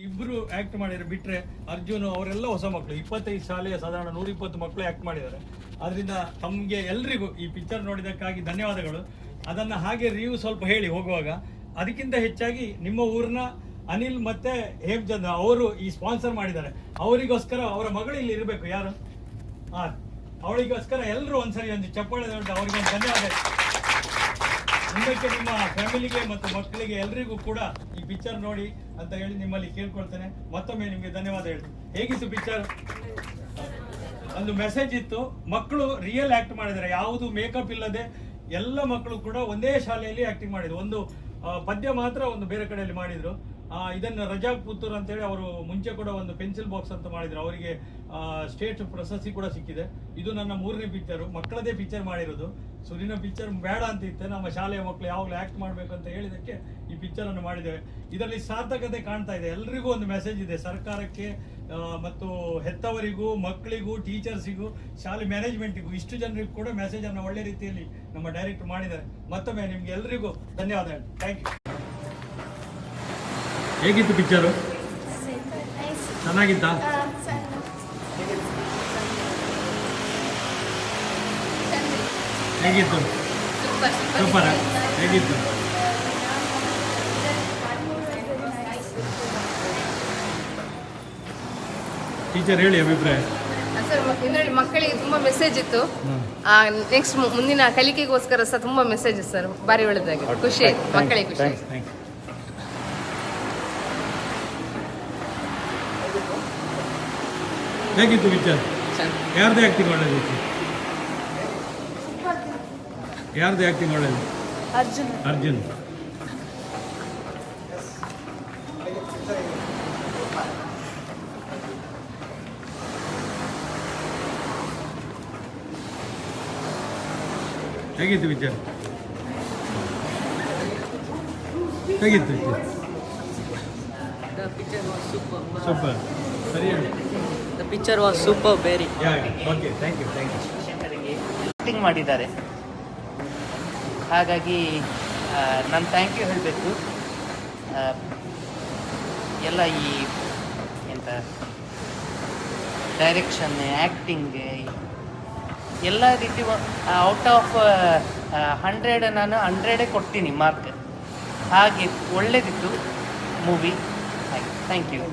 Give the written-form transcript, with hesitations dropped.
ಇಬ್ಬರು ಆಕ್ಟ್ ಮಾಡಿದ್ರೆ ಬಿಟ್ರೆ ಅರ್ಜುನ್ ಅವರೆಲ್ಲ ಹೊಸ ಮಕ್ಕಳು, 25 ಶಾಲೆಯ ಸಾಧಾರಣ 120 ಮಕ್ಕಳು ಆಕ್ಟ್ ಮಾಡಿದ್ದಾರೆ. ಅದರಿಂದ ತಮಗೆ ಎಲ್ರಿಗೂ ಈ ಪಿಕ್ಚರ್ ನೋಡಿದಕ್ಕಾಗಿ ಧನ್ಯವಾದಗಳು. ಅದನ್ನ ಹಾಗೆ ರಿವ್ಯೂ ಸ್ವಲ್ಪ ಹೇಳಿ ಹೋಗುವಾಗ. ಅದಕ್ಕಿಂತ ಹೆಚ್ಚಾಗಿ ನಿಮ್ಮ ಊರಿನ ಅನಿಲ್ ಮತ್ತೆ ಹೇಮಚಂದ್ರ ಅವರು ಈ ಸ್ಪಾನ್ಸರ್ ಮಾಡಿದ್ದಾರೆ. ಅವರಿಗೋಸ್ಕರ ಅವರ ಮಗಳು ಇಲ್ಲಿ ಇರಬೇಕು, ಯಾರು ಅವಳಿಗೋಸ್ಕರ ಎಲ್ಲರೂ ಒಂದ್ಸರಿ ಒಂದು ಚಪ್ಪಾಳೆ ದೊಡ್ಡ ಅವರಿಗೆ ಧನ್ಯವಾದ. ಮುಂದಕ್ಕೆ ನಿಮ್ಮ ಫ್ಯಾಮಿಲಿಗೆ ಮತ್ತು ಮಕ್ಕಳಿಗೆ ಎಲ್ರಿಗೂ ಕೂಡ ಈ ಪಿಕ್ಚರ್ ನೋಡಿ ಅಂತ ಹೇಳಿ ನಿಮ್ಮಲ್ಲಿ ಕೇಳ್ಕೊಳ್ತೇನೆ. ಮತ್ತೊಮ್ಮೆ ನಿಮಗೆ ಧನ್ಯವಾದ ಹೇಳ್ತೀನಿ. ಹೇಗಿತ್ತು ಪಿಕ್ಚರ್? ಒಂದು ಮೆಸೇಜ್ ಇತ್ತು. ಮಕ್ಕಳು ರಿಯಲ್ ಆಕ್ಟ್ ಮಾಡಿದ್ದಾರೆ, ಯಾವುದು ಮೇಕಪ್ ಇಲ್ಲದೆ ಎಲ್ಲ ಮಕ್ಕಳು ಕೂಡ ಒಂದೇ ಶಾಲೆಯಲ್ಲಿ ಆಕ್ಟಿಂಗ್ ಮಾಡಿದ್ರು. ಒಂದು ಪದ್ಯ ಮಾತ್ರ ಒಂದು ಬೇರೆ ಕಡೆಯಲ್ಲಿ ಮಾಡಿದ್ರು. ಇದನ್ನು ರಜಾಕ್ ಪುತ್ತೂರ್ ಅಂತೇಳಿ ಅವರು ಮುಂಚೆ ಕೂಡ ಒಂದು ಪೆನ್ಸಿಲ್ ಬಾಕ್ಸ್ ಅಂತ ಮಾಡಿದ್ರು, ಅವರಿಗೆ ಸ್ಟೇಟ್ ಪ್ರಶಸ್ತಿ ಕೂಡ ಸಿಕ್ಕಿದೆ. ಇದು ನನ್ನ 3ನೇ ಪಿಕ್ಚರು, ಮಕ್ಕಳದೇ ಪಿಕ್ಚರ್ ಮಾಡಿರೋದು. ಸುರಿನ ಪಿಕ್ಚರ್ ಬೇಡ ಅಂತ ಇತ್ತೆ, ನಮ್ಮ ಶಾಲೆಯ ಮಕ್ಕಳು ಯಾವಾಗಲೂ ಆಕ್ಟ್ ಮಾಡಬೇಕು ಅಂತ ಹೇಳಿದಕ್ಕೆ ಈ ಪಿಕ್ಚರ್ ಅನ್ನು ಮಾಡಿದ್ದೇವೆ. ಇದರಲ್ಲಿ ಸಾರ್ಥಕತೆ ಕಾಣ್ತಾ ಇದೆ. ಎಲ್ರಿಗೂ ಒಂದು ಮೆಸೇಜ್ ಇದೆ, ಸರ್ಕಾರಕ್ಕೆ ಮತ್ತು ಹೆತ್ತವರಿಗೂ, ಮಕ್ಕಳಿಗೂ, ಟೀಚರ್ಸಿಗೂ, ಶಾಲೆ ಮ್ಯಾನೇಜ್ಮೆಂಟಿಗೂ, ಇಷ್ಟು ಜನರಿಗೂ ಕೂಡ ಮೆಸೇಜ್ ಅನ್ನು ಒಳ್ಳೆ ರೀತಿಯಲ್ಲಿ ನಮ್ಮ ಡೈರೆಕ್ಟರ್ ಮಾಡಿದ್ದಾರೆ. ಮತ್ತೊಮ್ಮೆ ನಿಮ್ಗೆ ಎಲ್ರಿಗೂ ಧನ್ಯವಾದ. Thank you. ಹೇಗಿತ್ತು ಪಿಕ್ಚರು? ಚೆನ್ನಾಗಿತ್ತಾ? ಹೇಗಿತ್ತು? ಸೂಪರ್. ಹೇಗಿತ್ತು? ಟೀಚರ್ ಹೇಳಿ ಅಭಿಪ್ರಾಯ. ಸರ್, ಇದರಲ್ಲಿ ಮಕ್ಕಳಿಗೆ ತುಂಬಾ ಮೆಸೇಜ್ ಇತ್ತು. ನೆಕ್ಸ್ಟ್ ಮುಂದಿನ ಕಲಿಕೆಗೋಸ್ಕರ ಸಹ ತುಂಬಾ ಮೆಸೇಜ್ ಸರ್, ಬಾರಿ ಒಳ್ಳೆದಾಗಿದೆ. ಖುಷಿ ಆಯ್ತು, ಮಕ್ಕಳಿಗೆ ಖುಷಿ ಆಯ್ತು. ಹೇಗಿತ್ತು ಪಿಕ್ಚರ್? ಯಾರ್ದು ಆಕ್ಟಿಂಗ್ ಒಳ್ಳೆದಿತ್ತು? ಯಾರ್ದು ಆಕ್ಟಿಂಗ್ ಒಳ್ಳೆದು? ಅರ್ಜುನ್. ಹೇಗಿತ್ತು ಪಿಕ್ಚರ್? ಹೇಗಿತ್ತು ಪಿಕ್ಚರ್? ಸೂಪರ್. ಸರಿ ಹೇಳಿ. The picture was super, very. Okay, thank you. Acting ಮಾಡಿದ್ದಾರೆ, ಹಾಗಾಗಿ ನಾನು ಥ್ಯಾಂಕ್ ಯು ಹೇಳಬೇಕು. ಎಲ್ಲ ಈ ಎಂತ ಡೈರೆಕ್ಷನ್, ಆ್ಯಕ್ಟಿಂಗ್ ಎಲ್ಲ ರೀತಿ ಔಟ್ ಆಫ್ 100 ನಾನು 100 ಕೊಡ್ತೀನಿ ಮಾರ್ಕ್. ಹಾಗೆ ಒಳ್ಳೆದಿತ್ತು ಮೂವಿ. ಹಾಗೆ ಥ್ಯಾಂಕ್ ಯು.